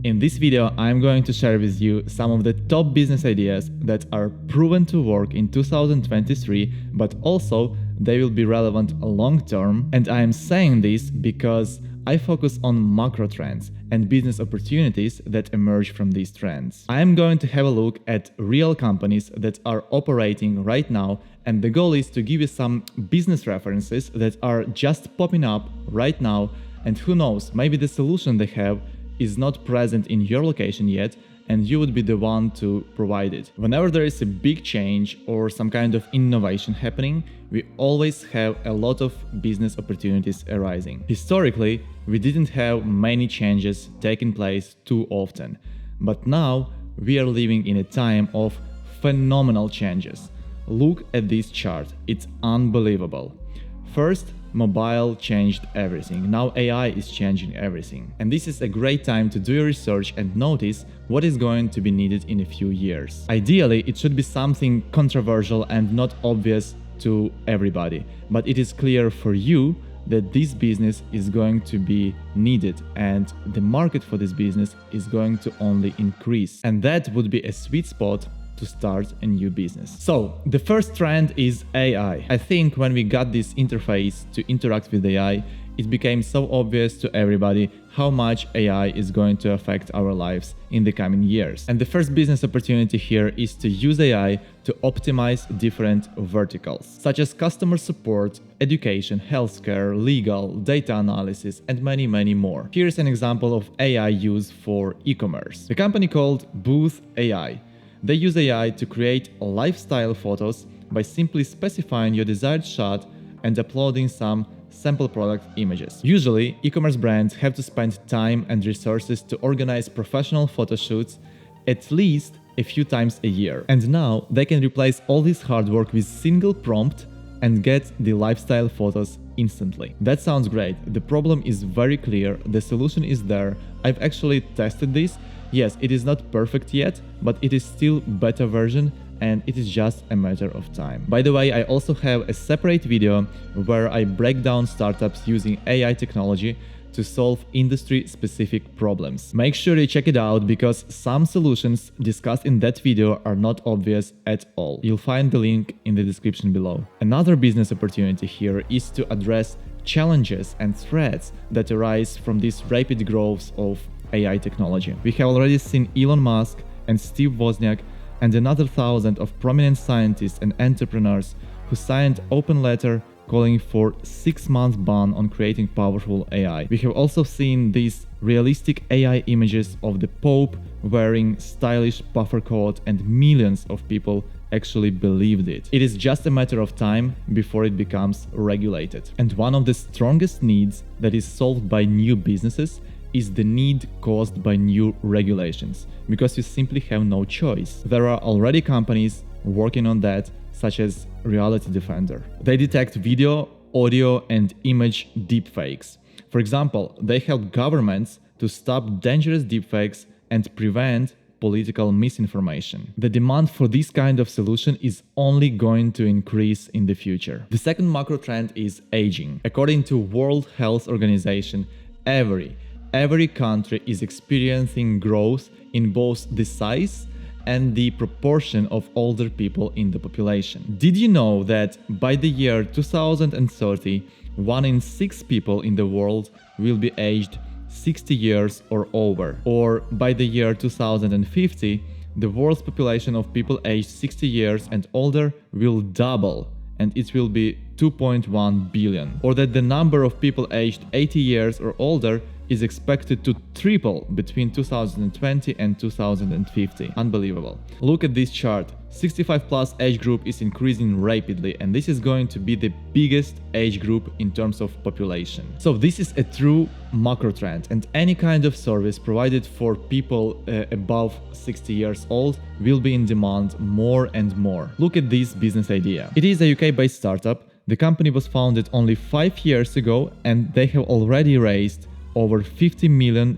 In this video, I'm going to share with you some of the top business ideas that are proven to work in 2023, but also they will be relevant long term. And I am saying this because I focus on macro trends and business opportunities that emerge from these trends. I am going to have a look at real companies that are operating right now, and the goal is to give you some business references that are just popping up right now, and who knows, maybe the solution they have is not present in your location yet, and you would be the one to provide it. Whenever there is a big change or some kind of innovation happening, we always have a lot of business opportunities arising. Historically, we didn't have many changes taking place too often, but now we are living in a time of phenomenal changes. Look at this chart, it's unbelievable. First, mobile changed everything. Now AI is changing everything. And this is a great time to do your research and notice what is going to be needed in a few years. Ideally, it should be something controversial and not obvious to everybody, but it is clear for you that this business is going to be needed and the market for this business is going to only increase. And that would be a sweet spot to start a new business. So the first trend is AI. I think when we got this interface to interact with AI, it became so obvious to everybody how much AI is going to affect our lives in the coming years. And the first business opportunity here is to use AI to optimize different verticals, such as customer support, education, healthcare, legal, data analysis, and many, many more. Here's an example of AI use for e-commerce. The company called Booth AI. They use AI to create lifestyle photos by simply specifying your desired shot and uploading some sample product images. Usually, e-commerce brands have to spend time and resources to organize professional photo shoots at least a few times a year. And now they can replace all this hard work with single prompt and get the lifestyle photos instantly. That sounds great. The problem is very clear. The solution is there. I've actually tested this. Yes, it is not perfect yet, but it is still beta version and it is just a matter of time. By the way, I also have a separate video where I break down startups using AI technology to solve industry-specific problems. Make sure you check it out because some solutions discussed in that video are not obvious at all. You'll find the link in the description below. Another business opportunity here is to address challenges and threats that arise from this rapid growth of AI technology. We have already seen Elon Musk and Steve Wozniak and another 1,000 of prominent scientists and entrepreneurs who signed open letter calling for 6-month ban on creating powerful AI. We have also seen these realistic AI images of the Pope wearing stylish puffer coat, and millions of people actually believed it. It is just a matter of time before it becomes regulated. And one of the strongest needs that is solved by new businesses is the need caused by new regulations, because you simply have no choice. There are already companies working on that, such as Reality Defender. They detect video, audio, and image deepfakes. For example, they help governments to stop dangerous deepfakes and prevent political misinformation. The demand for this kind of solution is only going to increase in the future. The second macro trend is aging. According to World Health Organization, every country is experiencing growth in both the size and the proportion of older people in the population. Did you know that by the year 2030, 1 in 6 people in the world will be aged 60 years or over? Or by the year 2050, the world's population of people aged 60 years and older will double, and it will be 2.1 billion. Or that the number of people aged 80 years or older is expected to triple between 2020 and 2050. Unbelievable. Look at this chart. 65 plus age group is increasing rapidly, and this is going to be the biggest age group in terms of population. So this is a true macro trend, and any kind of service provided for people above 60 years old will be in demand more and more. Look at this business idea. It is a UK-based startup. The company was founded only 5 years ago, and they have already raised over $50 million.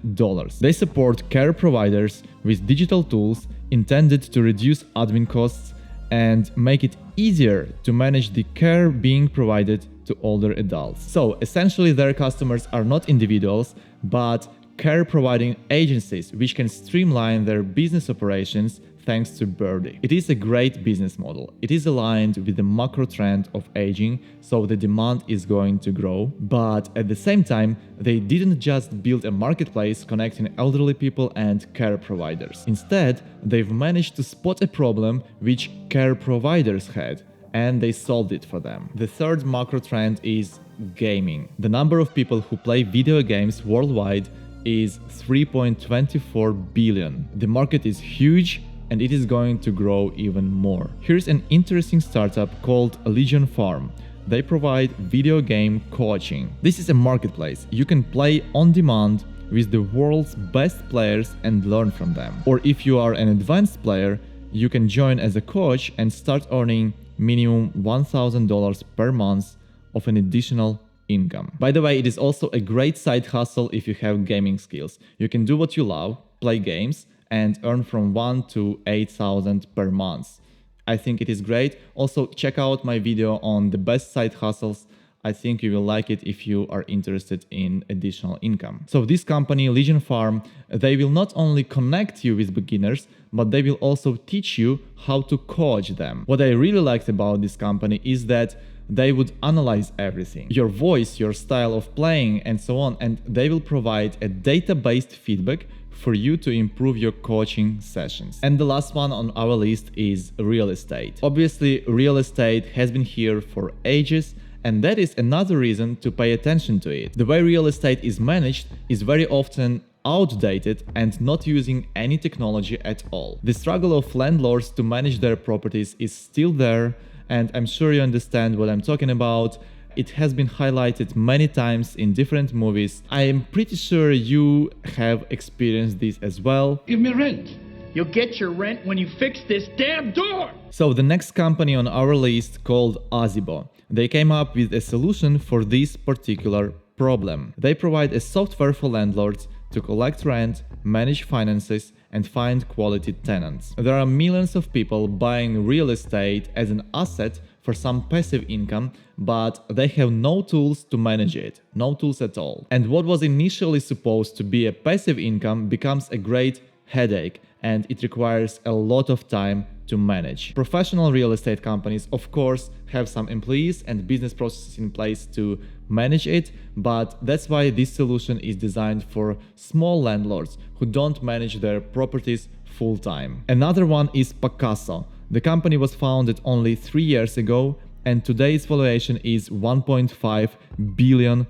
They support care providers with digital tools intended to reduce admin costs and make it easier to manage the care being provided to older adults. So essentially their customers are not individuals, but care providing agencies which can streamline their business operations thanks to Birdie. It is a great business model. It is aligned with the macro trend of aging, so the demand is going to grow. But at the same time, they didn't just build a marketplace connecting elderly people and care providers. Instead, they've managed to spot a problem which care providers had, and they solved it for them. The third macro trend is gaming. The number of people who play video games worldwide is 3.24 billion. The market is huge, and it is going to grow even more. Here's an interesting startup called Legion Farm. They provide video game coaching. This is a marketplace. You can play on demand with the world's best players and learn from them. Or if you are an advanced player, you can join as a coach and start earning minimum $1,000 per month of an additional income. By the way, it is also a great side hustle if you have gaming skills. You can do what you love, play games, and earn from $1,000 to $8,000 per month. I think it is great. Also, check out my video on the best side hustles. I think you will like it if you are interested in additional income. So this company, Legion Farm, they will not only connect you with beginners, but they will also teach you how to coach them. What I really liked about this company is that they would analyze everything, your voice, your style of playing, and so on, and they will provide a data-based feedback for you to improve your coaching sessions. And the last one on our list is real estate. Obviously, real estate has been here for ages, and that is another reason to pay attention to it. The way real estate is managed is very often outdated and not using any technology at all. The struggle of landlords to manage their properties is still there, and I'm sure you understand what I'm talking about. It has been highlighted many times in different movies. I am pretty sure you have experienced this as well. Give me rent. You'll get your rent when you fix this damn door! So the next company on our list called Azibo. They came up with a solution for this particular problem. They provide a software for landlords to collect rent, manage finances, and find quality tenants. There are millions of people buying real estate as an asset for some passive income, but they have no tools to manage it, no tools at all. And what was initially supposed to be a passive income becomes a great headache, and it requires a lot of time to manage. Professional real estate companies, of course, have some employees and business processes in place to manage it, but that's why this solution is designed for small landlords who don't manage their properties full-time. Another one is Pacaso. The company was founded only 3 years ago, and today's valuation is $1.5 billion.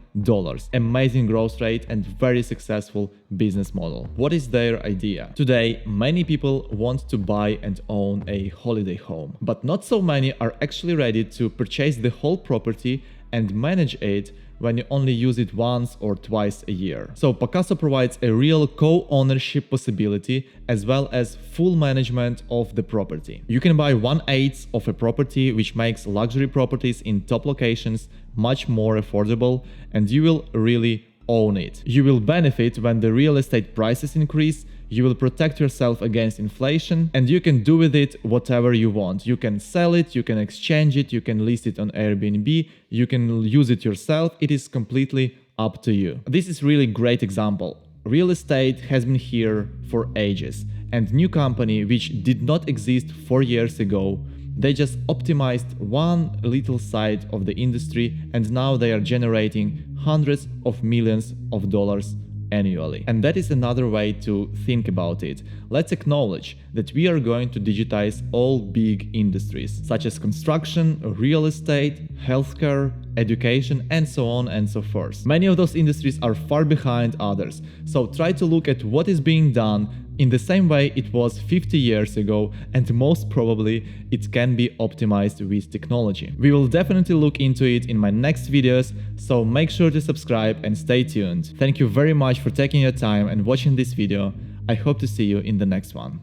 Amazing growth rate and very successful business model. What is their idea? Today, many people want to buy and own a holiday home, but not so many are actually ready to purchase the whole property and manage it when you only use it once or twice a year. So Pacaso provides a real co-ownership possibility as well as full management of the property. You can buy 1/8 of a property, which makes luxury properties in top locations much more affordable, and you will really own it. You will benefit when the real estate prices increase. You will protect yourself against inflation, and you can do with it whatever you want. You can sell it, you can exchange it, you can list it on Airbnb, you can use it yourself. It is completely up to you. This is really great example. Real estate has been here for ages, and new company which did not exist 4 years ago, they just optimized one little side of the industry, and now they are generating hundreds of millions of dollars annually. And that is another way to think about it. Let's acknowledge that we are going to digitize all big industries, such as construction, real estate, healthcare, education, and so on and so forth. Many of those industries are far behind others, so try to look at what is being done in the same way it was 50 years ago, and most probably it can be optimized with technology. We will definitely look into it in my next videos, so make sure to subscribe and stay tuned. Thank you very much for taking your time and watching this video. I hope to see you in the next one.